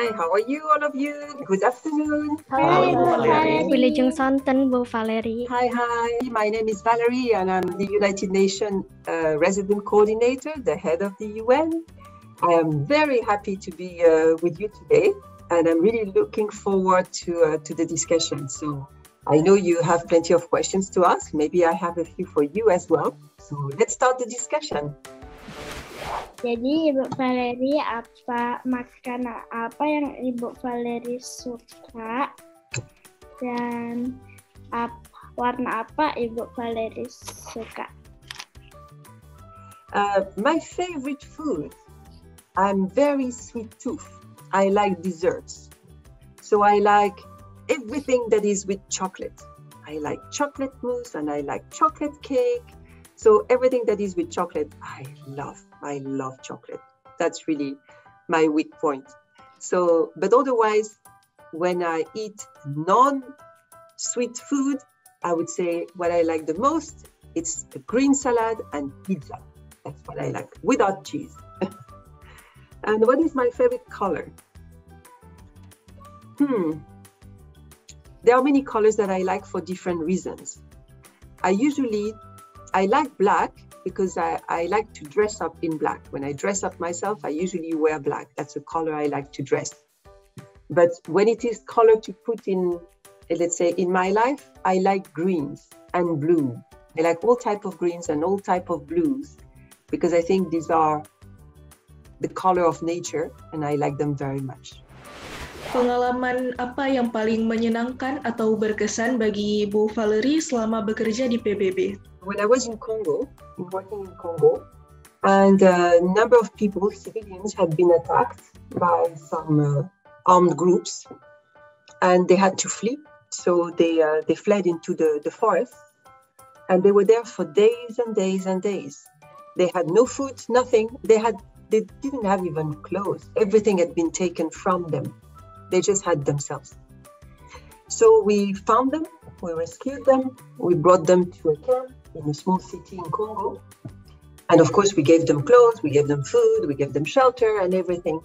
Hi, how are you, all of you? Good afternoon. Halo, Bu Valerie. Wilujeng sonten Bu Valerie. Hi. My name is Valerie, and I'm the United Nations Resident Coordinator, the head of the UN. I am very happy to be with you today, and I'm really looking forward to the discussion. So I know you have plenty of questions to ask. Maybe I have a few for you as well. So let's start the discussion. Jadi Ibu Valerie, makanan apa yang Ibu Valerie suka dan warna apa Ibu Valerie suka? My favorite food. I'm very sweet tooth. I like desserts. So I like everything that is with chocolate. I like chocolate mousse and I like chocolate cake. So everything that is with chocolate, I love chocolate. That's really my weak point. So, but otherwise, when I eat non-sweet food, I would say what I like the most, it's a green salad and pizza. That's what I like, without cheese. And what is my favorite color? There are many colors that I like for different reasons. I like black because I like to dress up in black. When I dress up myself, I usually wear black. That's a color I like to dress. But when it is color to put in, let's say, in my life, I like greens and blue. I like all type of greens and all type of blues because I think these are the color of nature and I like them very much. Pengalaman apa yang paling menyenangkan atau berkesan bagi Bu Valerie selama bekerja di PBB? When I was in Congo, working in Congo, and a number of people, civilians, had been attacked by some armed groups, and they had to flee. So they fled into the forest, and they were there for days and days and days. They had no food, nothing. They didn't have even clothes. Everything had been taken from them. They just had themselves. So we found them, we rescued them, we brought them to a camp in a small city in Congo. And of course, we gave them clothes, we gave them food, we gave them shelter and everything.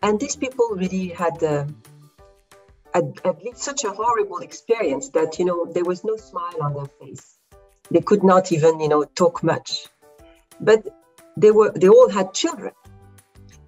And these people really had lived such a horrible experience that, there was no smile on their face. They could not even, talk much. But they all had children.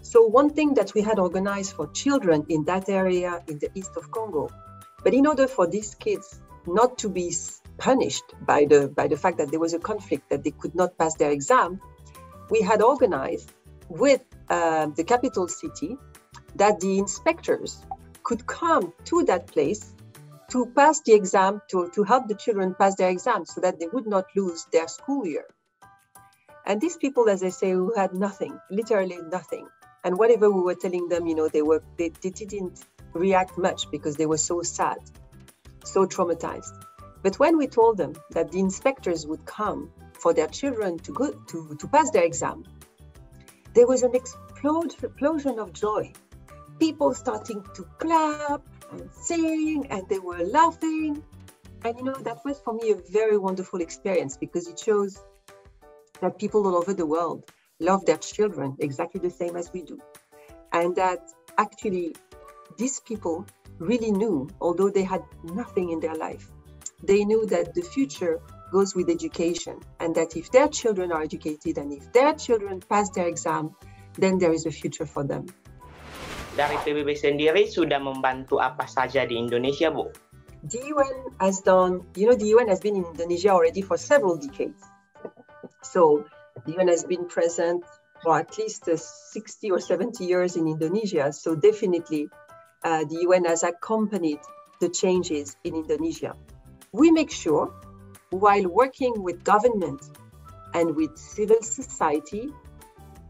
So one thing that we had organized for children in that area in the east of Congo, but in order for these kids not to be punished by the fact that there was a conflict, that they could not pass their exam, we had organized with the capital city that the inspectors could come to that place to pass the exam, to help the children pass their exam so that they would not lose their school year. And these people, as I say, who had nothing, literally nothing. And whatever we were telling them, they didn't react much because they were so sad, so traumatized. But when we told them that the inspectors would come for their children to pass their exam, there was an explosion of joy. People starting to clap and sing, and they were laughing. And that was for me a very wonderful experience because it shows that people all over the world love their children exactly the same as we do. And that actually these people really knew, although they had nothing in their life, they knew that the future goes with education and that if their children are educated and if their children pass their exam, then there is a future for them. Dari PBB sendiri sudah membantu apa saja di Indonesia, Bu? The UN has done, the UN has been in Indonesia already for several decades. So the UN has been present for at least 60 or 70 years in Indonesia. So definitely the UN has accompanied the changes in Indonesia. We make sure, while working with government and with civil society,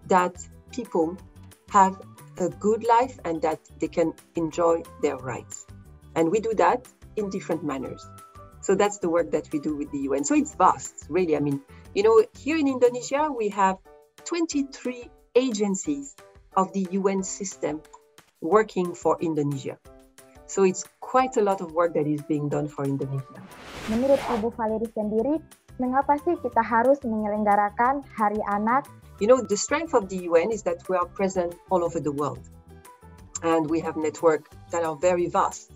that people have a good life and that they can enjoy their rights. And we do that in different manners. So that's the work that we do with the UN. So it's vast, really. I mean, here in Indonesia, we have 23 agencies of the UN system working for Indonesia. So it's quite a lot of work that is being done for Indonesia. Menurut Ibu Valerie sendiri, mengapa sih kita harus menyelenggarakan Hari Anak? The strength of the UN is that we are present all over the world. and we have networks that are very vast.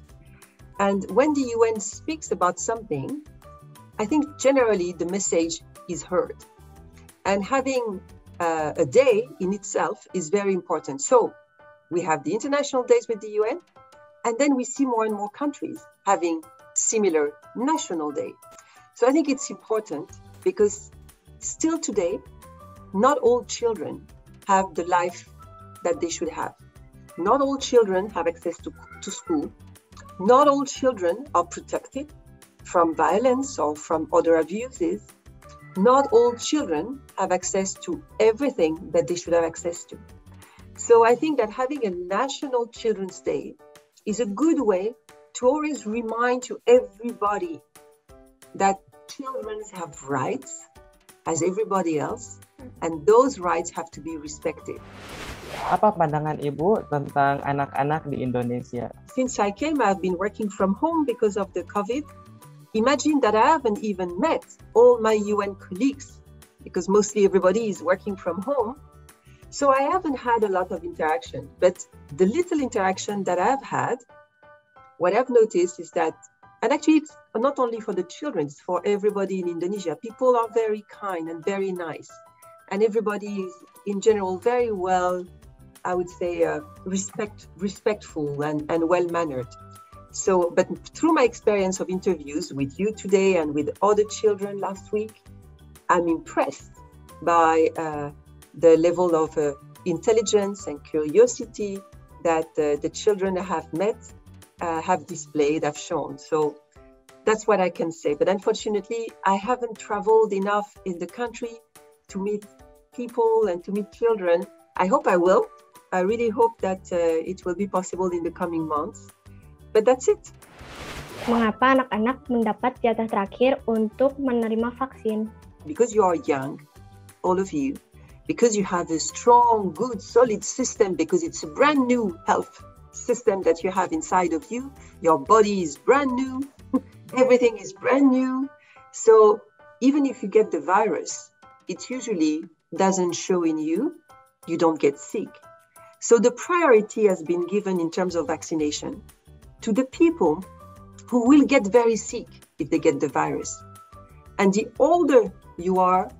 And when the UN speaks about something, I think generally the message is heard. And having a day in itself is very important. So we have the international days with the UN, and then we see more and more countries having similar national day. So I think it's important because still today, not all children have the life that they should have. Not all children have access to school. Not all children are protected from violence or from other abuses. Not all children have access to everything that they should have access to. So I think that having a National Children's Day is a good way to always remind to everybody that children have rights as everybody else, and those rights have to be respected. Apa pandangan Ibu tentang anak-anak di Indonesia? Since I came, I've been working from home because of the COVID. Imagine that I haven't even met all my UN colleagues because mostly everybody is working from home. So I haven't had a lot of interaction, but the little interaction that I've had, what I've noticed is that, and actually it's not only for the children, it's for everybody in Indonesia. People are very kind and very nice. And everybody is in general very well, I would say, respectful and well-mannered. So, but through my experience of interviews with you today and with other children last week, I'm impressed by the level of intelligence and curiosity that the children have met, have displayed, have shown. So that's what I can say. But unfortunately, I haven't traveled enough in the country to meet people and to meet children. I hope I will. I really hope that it will be possible in the coming months. But that's it. Mengapa anak-anak mendapat jatah terakhir untuk menerima vaksin? Because you are young, all of you, because you have a strong, good, solid system, because it's a brand new health system that you have inside of you. Your body is brand new. Everything is brand new. So even if you get the virus, it usually doesn't show in you. You don't get sick. So the priority has been given in terms of vaccination to the people who will get very sick if they get the virus. And the older you are,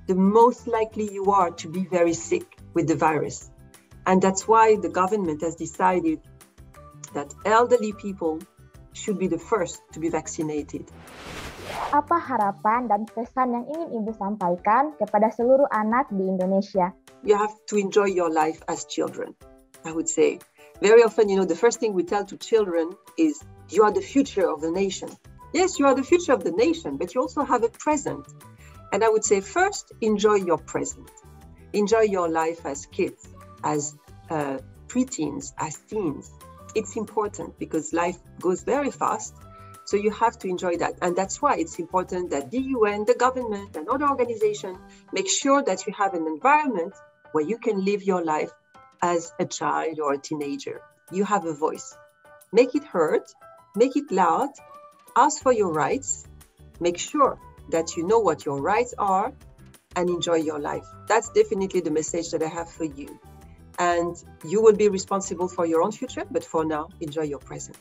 the most likely you are to be very sick with the virus. And that's why the government has decided that elderly people should be the first to be vaccinated. Apa harapan dan pesan yang ingin Ibu sampaikan kepada seluruh anak di Indonesia? You have to enjoy your life as children, I would say. Very often, the first thing we tell to children is, you are the future of the nation. Yes, you are the future of the nation, but you also have a present. And I would say, first, enjoy your present. Enjoy your life as kids, as preteens, as teens. It's important because life goes very fast. So you have to enjoy that. And that's why it's important that the UN, the government, and other organizations make sure that you have an environment where you can live your life as a child or a teenager. You have a voice. Make it heard, make it loud, ask for your rights, make sure that you know what your rights are, and enjoy your life. That's definitely the message that I have for you. And you will be responsible for your own future, but for now, enjoy your present.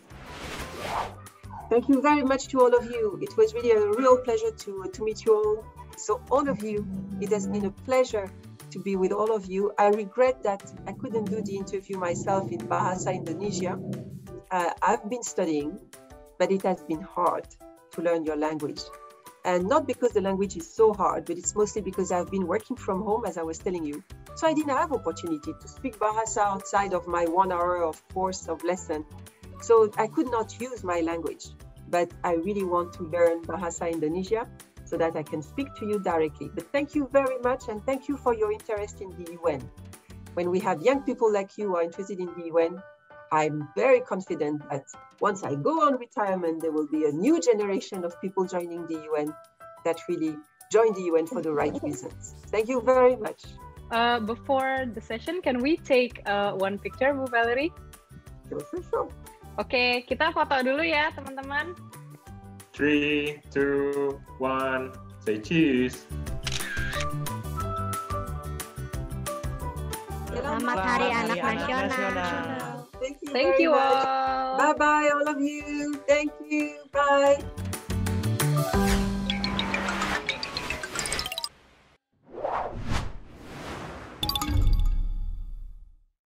Thank you very much to all of you. It was really a real pleasure to meet you all. So all of you, it has been a pleasure to be with all of you. I regret that I couldn't do the interview myself in Bahasa Indonesia. I've been studying, but it has been hard to learn your language. And not because the language is so hard, but it's mostly because I've been working from home, as I was telling you. So I didn't have opportunity to speak Bahasa outside of my 1 hour of course of lesson. So I could not use my language, but I really want to learn Bahasa Indonesia so that I can speak to you directly. But thank you very much, and thank you for your interest in the UN. When we have young people like you who are interested in the UN, I'm very confident that once I go on retirement, there will be a new generation of people joining the UN that really join the UN for the right reasons. Thank you very much. Before the session, can we take one picture, Bu Valerie? Sure. Oke, kita foto dulu ya, teman-teman. 3, 2, 1, say cheese. Selamat Hari Anak Nasional. Thank you much. all. Bye bye, all of you. Thank you. Bye.